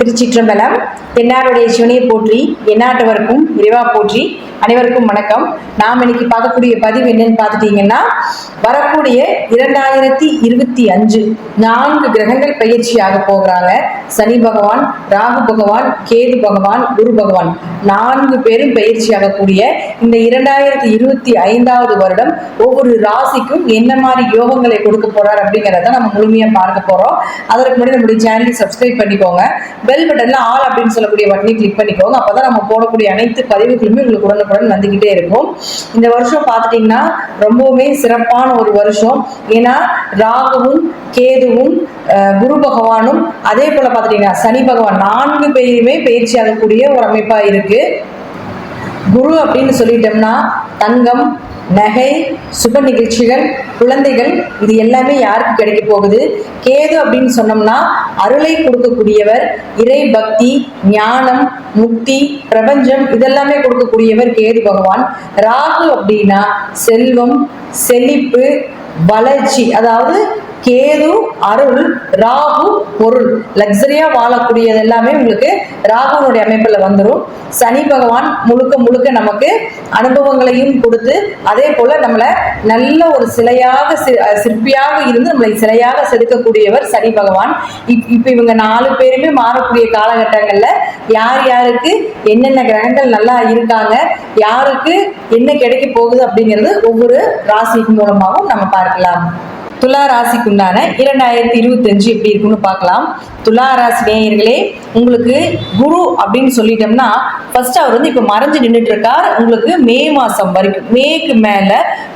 திருச்சிற்றம்பலம். தென்னாருடைய சிவனையை போற்றி, எந்நாட்டவருக்கும் விரிவா போற்றி. அனைவருக்கும் வணக்கம். நாம் இன்னைக்கு பார்க்கக்கூடிய பதிவு என்னன்னு பார்த்துட்டீங்கன்னா, வரக்கூடிய 2025 4 கிரகங்கள் பயிற்சியாக போகிறாங்க. சனி பகவான், ராகு பகவான், கேது பகவான், குரு பகவான் 4 பேரும் பயிற்சியாகக்கூடிய இந்த 2025வது வருடம் ஒவ்வொரு ராசிக்கும் என்ன மாதிரி யோகங்களை கொடுக்க போறார் அப்படிங்கிறத நம்ம முழுமையா பார்க்க போறோம். அதற்கு முன்னாடி நம்மளுடைய சேனலை சப்ஸ்கிரைப் பண்ணிக்கோங்க. பெல் பட்டன்ல ஆல் அப்படின்னு சொல்லக்கூடிய பட்டனை கிளிக் பண்ணிக்கோங்க. அப்பதான் நம்ம போடக்கூடிய அனைத்து பதிவுகளுமே உங்களுக்கு உடனுக்குடன் வந்துகிட்டே இருக்கும். இந்த வருஷம் பார்த்துட்டீங்கன்னா ரொம்பவுமே சிறப்பான ஒரு வருஷம். ஏன்னா ராகுவும் கேதுவும் குரு பகவானும் அதே போல பார்த்துட்டீங்கன்னா சனி பகவான் 4 பேருமே பயிற்சி ஆகக்கூடிய ஒரு அமைப்பா இருக்கு. குரு அப்படின்னு சொல்லிட்டோம்னா தங்கம், நகை, சுப நிகழ்ச்சிகள், குழந்தைகள், இது எல்லாமே யாருக்கு கிடைக்க போகுது. கேது அப்படின்னு சொன்னோம்னா அருளை கொடுக்கக்கூடியவர், இறை பக்தி, ஞானம், முக்தி, பிரபஞ்சம் இதெல்லாமே கொடுக்கக்கூடியவர் கேது பகவான். ராகு அப்படின்னா செல்வம், செழிப்பு, வளர்ச்சி. அதாவது கேது அருள், ராகு பொருள், லக்ஸரியா வாழக்கூடியது எல்லாமே உங்களுக்கு ராகுனுடைய அமைப்புல வந்துடும். சனி பகவான் முழுக்க நமக்கு அனுபவங்களையும் கொடுத்து அதே போல நம்மளை நல்ல ஒரு சிலையாக சிற்பியாக இருந்து நம்மளை சிலையாக செதுக்கக்கூடியவர் சனி பகவான். இப்ப இவங்க 4 பேருமே மாறக்கூடிய காலகட்டங்கள்ல யார் யாருக்கு என்னென்ன கிரகங்கள் நல்லா இருக்காங்க, யாருக்கு என்ன கிடைக்க போகுது அப்படிங்கிறது ஒவ்வொரு ராசி மூலமாகவும் நம்ம பார்க்கலாம். துலா ராசிக்குண்டான 2025 எப்படி இருக்குன்னு பார்க்கலாம். துலா ராசி நேயர்களே, உங்களுக்கு குரு அப்படின்னு சொல்லிட்டோம்னா ஃபர்ஸ்ட் அவர் இப்ப மறைஞ்சு நின்றுட்டு இருக்கார். உங்களுக்கு மே மாசம் வரைக்கும், மேக்கு மேல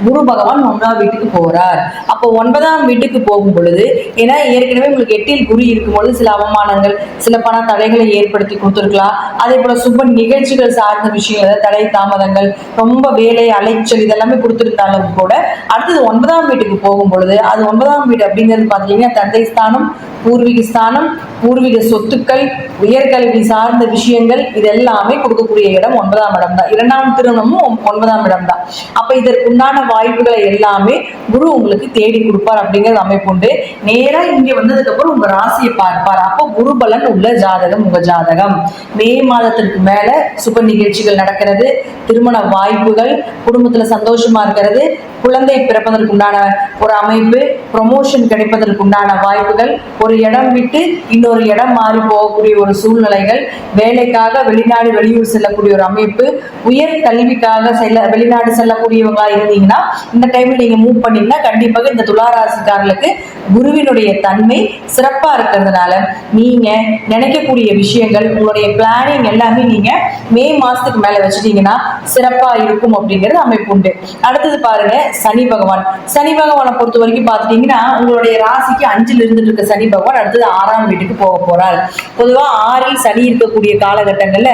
குரு பகவான் 9ஆம் வீட்டுக்கு போறார். அப்போ 9ஆம் வீட்டுக்கு போகும் பொழுது, ஏன்னா ஏற்கனவே உங்களுக்கு 8இல் குரு இருக்கும் பொழுது சில அவமானங்கள், சில பண தடைகளை ஏற்படுத்தி கொடுத்துருக்கலாம். அதே போல சுப நிகழ்ச்சிகள் சார்ந்த விஷயங்கள், தடை தாமதங்கள், ரொம்ப வேலை அலைச்சல் இதெல்லாமே கொடுத்துருந்தாலும் கூட அடுத்தது 9ஆம் வீட்டுக்கு போகும் பொழுது, அது 9ஆம் வீடு அப்படிங்கிறது பார்த்தீங்கன்னா தந்தை ஸ்தானம், பூர்வீக ஸ்தானம், பூர்வீக சொத்துக்கள், உயர்கல்வி சார்ந்த விஷயங்கள், இது எல்லாமே கொடுக்கக்கூடிய இடம் 9ஆம் இடம் தான். 2ஆம் திருமணமும் 9ஆம் இடம் தான். அப்ப இதற்குண்டான வாய்ப்புகளை எல்லாமே குரு உங்களுக்கு தேடி கொடுப்பார் அப்படிங்கிறது அமைப்புண்டு. நேரா இங்க வந்ததுக்கு அப்புறம் உங்க ராசியை பார்ப்பார். அப்போ குரு பலன் உள்ள ஜாதகம் உங்க ஜாதகம். மே மாதத்திற்கு மேல சுப நிகழ்ச்சிகள் நடக்கிறது, திருமண வாய்ப்புகள், குடும்பத்துல சந்தோஷமா இருக்கிறது, குழந்தை பிறப்பதற்குண்டான ஒரு அமைப்பு, ப்ரொமோஷன் கிடைப்பதற்குண்டான வாய்ப்புகள், ஒரு இடம் விட்டு இன்னொரு இடம் மாறி போகக்கூடிய ஒரு சூழ்நிலைகள், வேலைக்காக வெளிநாடு வெளியூர் செல்லக்கூடிய ஒரு அமைப்பு, உயர் கல்விக்காக வெளிநாடு செல்லக்கூடியவங்களா இருந்தீங்கன்னா இந்த டைம்ல நீங்க மூவ் பண்ணீங்கன்னா கண்டிப்பாக இந்த துளாராசிக்காரர்களுக்கு குருவினுடைய தன்மை சிறப்பா இருக்கிறதுனால நீங்க நினைக்கக்கூடிய விஷயங்கள், உங்களுடைய பிளானிங் எல்லாமே நீங்க மே மாசத்துக்கு மேல வச்சுட்டீங்கன்னா சிறப்பா இருக்கும் அப்படிங்கிறது அமைப்பு உண்டு. அடுத்தது பாருங்க சனி பகவான். சனி பகவானை பொறுத்த வரைக்கும் பார்த்துட்டீங்கன்னா உங்களுடைய ராசிக்கு 5ல் இருந்துட்டு இருக்க சனி பகவான் அடுத்தது 6ஆம் வீட்டுக்கு போக போறார். பொதுவா 6ல் சனி இருக்கக்கூடிய காலகட்டங்கள்ல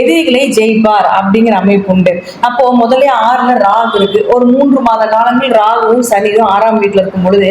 எதிரிகளை ஜெயிப்பார் அப்படிங்கிற அமைப்பு உண்டு. அப்போ முதல்ல 6ல ராகு இருக்கு. ஒரு 3 மாத காலங்கள் ராகுவும் சனியும் 6ஆம் வீட்டுல இருக்கும் பொழுது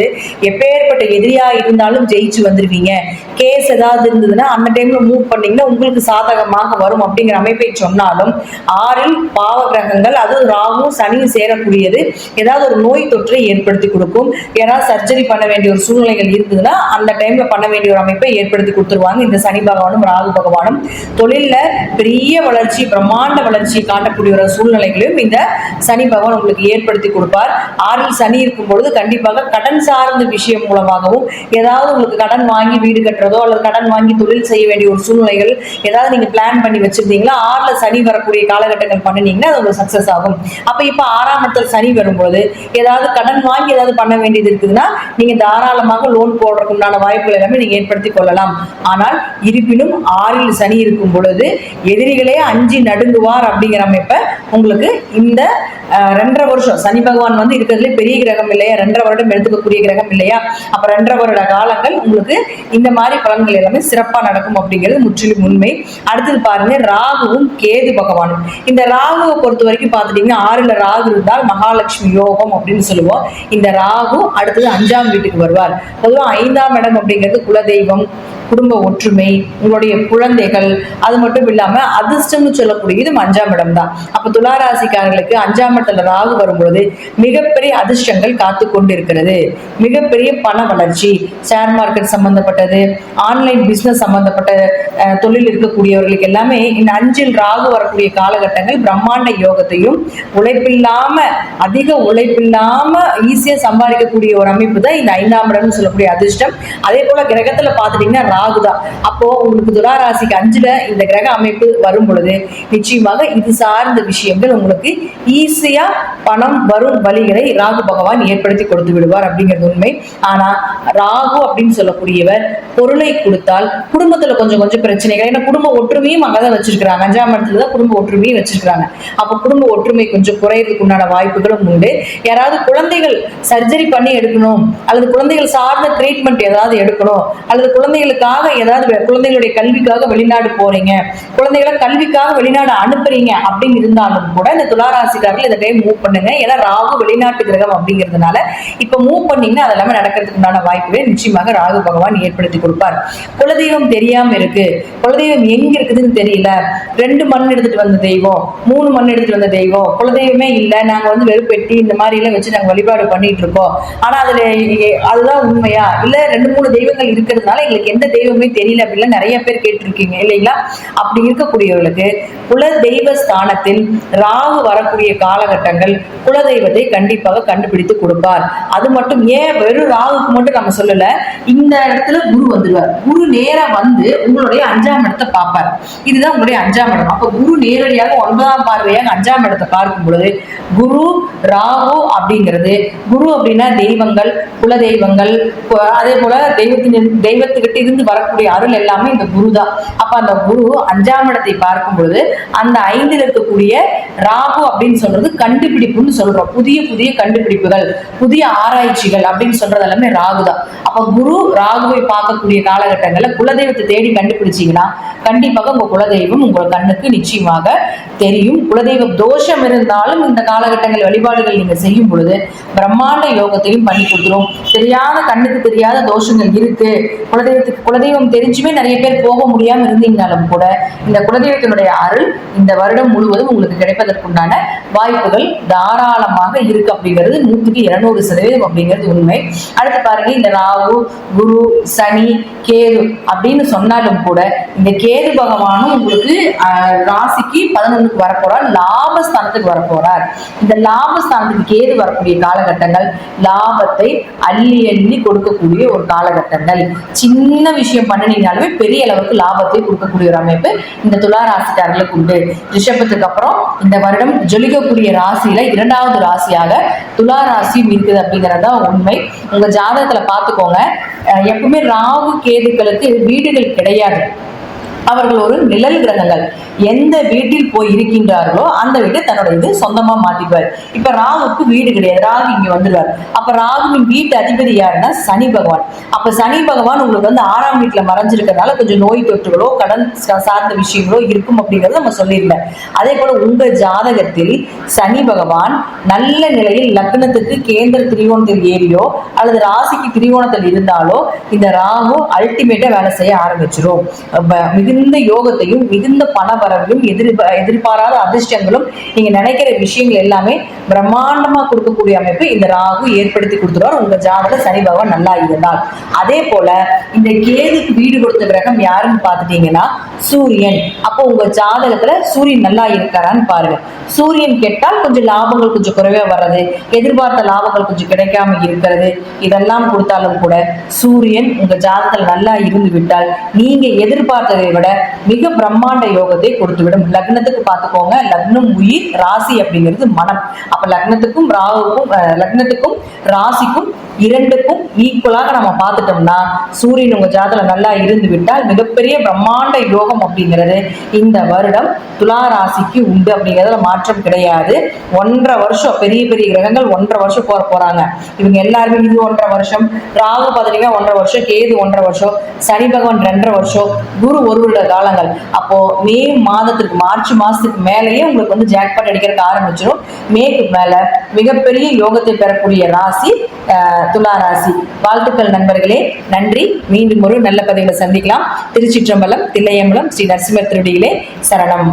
எப்பேற்பட்ட எதிரியா இருந்தாலும் ஜெயிச்சு வந்துருவீங்க. கேஸ் ஏதாவது இருந்ததுன்னா அந்த டைம்ல மூவ் பண்ணீங்கன்னா உங்களுக்கு சாதகமாக வரும் அப்படிங்கிற அமைப்பை சொன்னாலும் 6ல் பாவ கிரகங்கள், அதுவும் ராகுவும் சனியும் சேரக்கூடியது ஏதாவது ஒரு நோய் தொற்றை ஏற்படுத்தி கொடுக்கும். ஏதாவது சர்ஜரி பண்ண வேண்டிய ஒரு சூழ்நிலைகள் இருந்ததுன்னா அந்த டைம்ல பண்ண வேண்டிய ஒரு அமைப்பை ஏற்படுத்தி கொடுத்துருவாங்க இந்த சனி பகவானும் ராகு பகவானும். தொழில பெரிய வளர்ச்சி, பிரம்மாண்ட வளர்ச்சி காட்டக்கூடிய ஒரு சூழ்நிலைகளையும் இந்த சனி பகவான் உங்களுக்கு ஏற்படுத்தி கொடுப்பார். 6ல் சனி இருக்கும் பொழுது கண்டிப்பாக கடன் சார்ந்த விஷயம் மூலமாகவும், ஏதாவது உங்களுக்கு கடன் வாங்கி வீடு கட்டுறதோ அல்லது கடன் வாங்கி தொழில் செய்ய வேண்டிய ஒரு சூழ்நிலைகள் ஏதாவது நீங்க பிளான் பண்ணி வச்சிருந்தீங்களா, 6ல சனி வரக்கூடிய காலகட்டங்கள் பண்ணினீங்கன்னா அது உங்களுக்கு சக்சஸ் ஆகும். அப்ப இப்ப 6ஆம் இடத்துல சனி வரும்போது ஏதாவது கடன் வாங்கி ஏதாவது பண்ண வேண்டியது இருக்குதுன்னா நீங்க தாராளமாக லோன் போடுறதுக்கு உண்டான வாய்ப்புகள் எல்லாமே நீங்க ஏற்படுத்தி கொள்ளலாம். ஆனால் இருப்பினும் 6ல் சனி இருக்கும் பொழுது எதிரிகளே அஞ்சி நடுங்குவார் அப்படிங்கிற அமைப்பை உங்களுக்கு இந்த 2.5 வருஷம் சனி பகவான் இருக்கிறதுல பெரிய கிரகம் இல்லையா, 2.5 வருடம் எடுத்துக்கக்கூடிய கிரகம் இல்லையா, அப்ப 2.5 வருட காலங்கள் உங்களுக்கு இந்த மாதிரி பலன்கள் எல்லாமே சிறப்பா நடக்கும் அப்படிங்கிறது முற்றிலும் உண்மை. அடுத்தது பாருங்க ராகுவும் கேது பகவானும். இந்த ராகுவை பொறுத்த வரைக்கும் பார்த்துட்டீங்கன்னா 6ல ராகு இருந்தால் மகாலட்சுமி யோகம் அப்படின்னு சொல்லுவோம். இந்த ராகு அடுத்தது 5ஆம் வீட்டுக்கு வருவார். பொதுவாக 5ஆம் இடம் அப்படிங்கிறது குலதெய்வம், குடும்ப ஒற்றுமை, உங்களுடைய குழந்தைகள், அது மட்டும் இல்லாம அதிர்ஷ்டம்னு சொல்லக்கூடிய இது 5ஆம் இடம் தான். அப்ப துளாராசிக்காரர்களுக்கு 5ஆம் இடத்துல ராகு வரும்பொழுது மிகப்பெரிய அதிர்ஷ்டங்கள் காத்து கொண்டு இருக்கிறது. மிகப்பெரிய பண வளர்ச்சி, ஷேர் மார்க்கெட் சம்பந்தப்பட்டது, ஆன்லைன் பிசினஸ் சம்பந்தப்பட்ட தொழில் இருக்கக்கூடியவர்களுக்கு எல்லாமே இந்த 5இல் ராகு வரக்கூடிய காலகட்டங்கள் பிரம்மாண்ட யோகத்தையும், உழைப்பில்லாம அதிக உழைப்பில்லாம ஈஸியா சம்பாதிக்கக்கூடிய ஒரு அமைப்பு தான் இந்த 5ஆம் இடம்னு சொல்லக்கூடிய அதிர்ஷ்டம். அதே போல கிரகத்துல பாத்துட்டீங்கன்னா ராகு தான். அப்போ உங்களுக்கு துளாராசிக்கு 5ல இந்த கிரக அமைப்பு வரும் பொழுது நிச்சயமாக இது சார்ந்த விஷயங்கள் உங்களுக்கு ஈஸியா பணம் வரும் வழிகளை ராகு பகவான் ஏற்படுத்தி கொடுத்து விடுவார் அப்படிங்கிறது உண்மை. ஆனா ராகு அப்படின்னு சொல்லக்கூடியவர் பொருளை கொடுத்தால் குடும்பத்துல கொஞ்சம் கொஞ்சம் பிரச்சனைகள், ஏன்னா குடும்ப ஒற்றுமையும் அங்கதான் வச்சிருக்காங்க, 5ஆம் இடத்துல தான் குடும்ப ஒற்றுமையும் வச்சிருக்காங்க. அப்ப குடும்ப ஒற்றுமை கொஞ்சம் குறையறதுக்கு உண்டான வாய்ப்புகளும் உண்டு. யாராவது குழந்தைகள் சர்ஜரி பண்ணி எடுக்கணும், அல்லது குழந்தைகள் சார்ந்த ட்ரீட்மெண்ட் ஏதாவது எடுக்கணும், அல்லது குழந்தைகளுக்காக ஏதாவது குழந்தைகளுடைய கல்விக்காக வெளிநாடு போறீங்க, குழந்தைகளை கல்விக்காக வெளிநாடு அனுப்புறீங்க அப்படின்னு இருந்தாலும் கூட இந்த துளாராசிக்காரர்கள் இந்த டைம் மூவ் பண்ணுங்க. ஏன்னா ராகு வெளிநாட்டு கிரகம் அப்படிங்கிறதுனால இப்ப மூவ் பண்ணீங்கன்னா அதெல்லாமே நடக்கிறதுக்கு உண்டான வாய்ப்புகளை நிச்சயமாக ராகு பகவான் ஏற்படுத்தி கொடுப்பார். குலதெய்வம் தெரியாம இருக்கு, குலதெய்வம் எங்க இருக்குதுன்னு தெரியல, 2 மண் எடுத்துட்டு வந்த தெய்வம், 3 மண் எடுத்துட்டு வந்த தெய்வம், குலதெய்வமே இல்ல, நாங்க வெறுப்பெட்டி இந்த மாதிரி எல்லாம் வச்சு நாங்க வழிபாடு பண்ணிட்டு இருக்கோம், ஆனா அதுதான் உண்மையா இல்ல 2-3 தெய்வங்கள் இருக்கிறதுனால எங்களுக்கு எந்த தெய்வமே தெரியல அப்படின்னு நிறைய பேர் கேட்டிருக்கீங்க இல்லைங்களா? அப்படி இருக்கக்கூடியவர்களுக்கு குலதெய்வ ஸ்தானத்தில் ராகு வரக்கூடிய காலகட்டங்கள் குலதெய்வத்தை கண்டிப்பாக கண்டுபிடித்து கொடுப்பார். அது மட்டும் ஏன் வெறும் ராகுக்கு மட்டும் நம்ம சொல்லல, இந்த இடத்துல குரு வந்துடுவார். குரு நேரா வந்து உங்களுடைய 5ஆம் இடத்தை பார்ப்பார். இதுதான் உங்களுடைய 5ஆம் இடம். அப்ப குரு நேரடியாக 9ஆம் பார்வையாக 5ஆம் இடத்தை பார்க்கும் பொழுது குரு ராகு அப்படிங்கிறது, குரு அப்படின்னா தெய்வங்கள், குலதெய்வங்கள், அதே போல தெய்வத்துக்கிட்ட இருந்து வரக்கூடிய அருள் எல்லாமே இந்த குரு தான். அப்ப அந்த குரு 5ஆம் இடத்தை பார்க்கும் பொழுது அந்த 5ல் இருக்கக்கூடிய ராகு அப்படின்னு சொல்றது கண்டுபிடிப்புன்னு சொல்றோம். புதிய புதிய கண்டுபிடிப்புகள், புதிய ஆராய்ச்சிகள் அப்படின்னு சொல்றது எல்லாமே ராகு தான். அப்ப குரு ராகுவை பார்க்கக்கூடிய காலகட்டங்கள்ல குலதெய்வத்தை தேடி கண்டுபிடிச்சீங்கன்னா கண்டிப்பாக உங்க குலதெய்வம் உங்கள் கண்ணுக்கு நிச்சயமாக தெரியும். குலதெய்வ தோஷம் இருந்தாலும் இந்த காலகட்டங்கள் வழிபாடுகள் நீங்க செய்யும் பொழுது பிரம்மாண்ட யோகத்தையும் பண்ணி கொடுத்துரும். தெரியாத கண்ணுக்கு தெரியாத தோஷங்கள் இருக்கு, குலதெய்வம் தெரிஞ்சுமே நிறைய பேர் போக முடியாம இருந்தீங்கனாலும் கூட இந்த குலதெய்வத்தினுடைய அருள் இந்த வருடம் முழுவதும் உங்களுக்கு கிடைப்பதற்குண்டான வாய்ப்புகள் தாராளமாக இருக்கு அப்படிங்கிறது 100% அப்படிங்கிறது உண்மை. அடுத்து பாருங்க, இந்த ராகு, குரு, சனி, கேது அப்படின்னு சொன்னாலும் கூட இந்த கேது பகவானும் உங்களுக்கு ராசிக்கு 11க்கு வரப்போறார், லாபஸ்தானத்துக்கு வரப்போறார். இந்த லாபஸ்தானத்துக்கு கேது வரக்கூடிய காலகட்டங்கள் லாபத்தை அள்ளி அள்ளி கொடுக்கக்கூடிய ஒரு காலகட்டங்கள். சின்ன விஷயம் பண்ணினீங்கனாலுமே பெரிய அளவுக்கு லாபத்தை கொடுக்கக்கூடிய ஒரு அமைப்பு இந்த துளாராசிக்காரர்களுக்கு உண்டு. ரிஷபத்துக்கு அப்புறம் இந்த வருடம் ஜொலிக்கக்கூடிய ராசியில 2வது ராசியாக துளாராசியும் இருக்குது அப்படிங்கறதா உண்மை. உங்க ஜாதகத்துல பாத்துக்கோங்க, எப்பவுமே ராகு கேதுக்களுக்கு வீடுகள் கிடையாது, அவர்கள் ஒரு நிழல் கிரகங்கள். எந்த வீட்டில் போய் இருக்கின்றார்களோ அந்த வீட்டை தன்னோட இது சொந்தமா மாத்திக்குவார். இப்ப ராகுக்கு வீடு கிடையாது, ராகு இங்க வந்துடுவார். அப்ப ராகுவின் வீட்டு அதிபதி யாருன்னா சனி பகவான். அப்ப சனி பகவான் உங்களுக்கு 6ஆம் வீட்டுல மறைஞ்சிருக்கிறதுனால கொஞ்சம் நோய் தொற்றுகளோ கடன் சார்ந்த விஷயங்களோ இருக்கும் அப்படிங்கறத நம்ம சொல்லியிருந்தேன். அதே போல உங்க ஜாதகத்தில் சனி பகவான் நல்ல நிலையில் லக்னத்துக்கு கேந்திர திரிகோணத்தில் ஏறியோ அல்லது ராசிக்கு திரிகோணத்தில் இருந்தாலோ இந்த ராகு அல்டிமேட்டா வேலை செய்ய ஆரம்பிச்சிடும். மிகுந்த யோகத்தையும் மிகுந்த பண வரவையும் எதிர்பாராத அதிர்ஷ்டங்களும் நீங்க நினைக்கிற விஷயங்கள் எல்லாமே பிரம்மாண்டமா கொடுக்கக்கூடிய அமைப்பு இந்த ராகு ஏற்படுத்தி கொடுத்துருவார் உங்க ஜாதக சனி பகவான் நல்லா இருந்தால். அதே போல இந்த கேதுக்கு வீடு கொடுத்த கிரகம் யாருன்னு பாத்துட்டீங்கன்னா சூரியன். அப்போ உங்க ஜாதகத்துல சூரியன் நல்லா இருக்காரான்னு பாருங்க. சூரியன் கெட்டால் கொஞ்சம் லாபங்கள் கொஞ்சம் குறைவா வர்றது, எதிர்பார்த்த லாபங்கள் கொஞ்சம் கிடைக்காம இருக்கிறது, இதெல்லாம் கொடுத்தாலும் கூட சூரியன் உங்க ஜாதகத்தில் நல்லா இருந்து விட்டால் நீங்க எதிர்பார்த்ததை விட மிக பிரம்மாண்ட யோகத்தை கொடுத்துவிடும். லக்னத்துக்கு பார்த்துக்கோங்க, லக்னம் உயிர், ராசி அப்படிங்கிறது மனம். அப்ப லக்னத்துக்கும் ராகுக்கும் லக்னத்துக்கும் ராசிக்கும் 2க்கும் ஈக்குவலாக நம்ம பார்த்துட்டோம்னா சூரியன் உங்க ஜாதகத்துல நல்லா இருந்து விட்டால் மிகப்பெரிய பிரம்மாண்ட யோகம் அப்படிங்கிறது இந்த வருடம் துலா ராசிக்கு உண்டு அப்படிங்கிறதுல மாற்றம் கிடையாது. 1.5 வருஷம் பெரிய பெரிய கிரகங்கள் 1.5 வருஷம் போறாங்க. இவங்க எல்லாருமே இது 1.5 வருஷம், ராகு பாத்தீங்கன்னா 1.5 வருஷம், கேது 1.5 வருஷம், சனி பகவான் 2.5 வருஷம், குரு 1 உள்ள காலங்கள். அப்போ மே மாதத்திற்கு மார்ச் மாசத்துக்கு மேலேயே உங்களுக்கு வந்து ஜாக்பாட் அடிக்கிறதுக்கு ஆரம்பிச்சிடும். மேக்கு மேல மிகப்பெரிய யோகத்தை பெறக்கூடிய ராசி துலா ராசி. வாழ்த்துக்கள் நண்பர்களே, நன்றி. மீண்டும் ஒரு நல்ல பதிவில் சந்திக்கலாம். திருச்சிற்றம்பலம், தில்லையம்பலம், ஸ்ரீ நரசிம்மர் திருடியிலே சரணம்.